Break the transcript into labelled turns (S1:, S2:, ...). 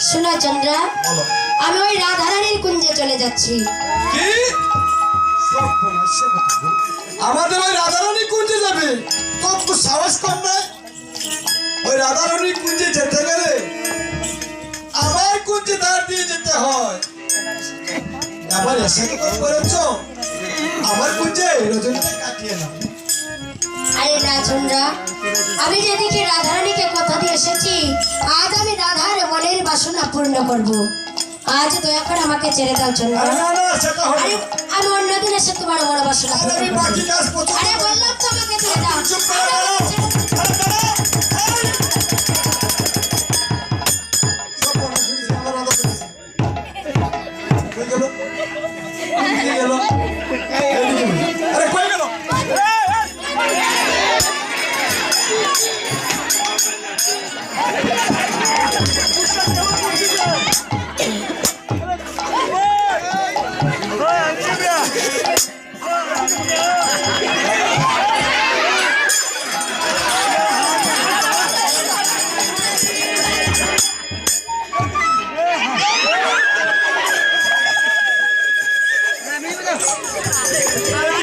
S1: শোনো চন্দ্রা, আমি ওই রাধারানীর কুঞ্জে চলে যাচ্ছি।
S2: কি আমাদের ওই রাধারানী কুঞ্জে যাবে? তো সাহস কম নয়। ওই রাধারানী কুঞ্জে যেতে গেলে আমার কুঞ্জে ধার দিয়ে যেতে হয়। আবার এসে করেছ আমার কুঞ্জে রজনীটা কাটিয়ে নাও।
S1: আরে না চন্দ্রা, আমি যেদিকে রাধারানীকে কথা দিয়ে এসেছি, আজ আমি রাধার মনের বাসনা পূর্ণ করব। আজ দয়া করে আমাকে ছেড়ে দাও চন্দ্রা।
S2: না না সেটা হবে
S1: আরে আমি অন্যদিন এসে তোমার বড় বাসনা পূর্ণ
S2: আমি
S1: করব।
S2: বাকি কাজ পছন্দ
S1: আরে বললাম তো আমাকে ছেড়ে দাও।
S2: চুপ করো।
S3: Hey!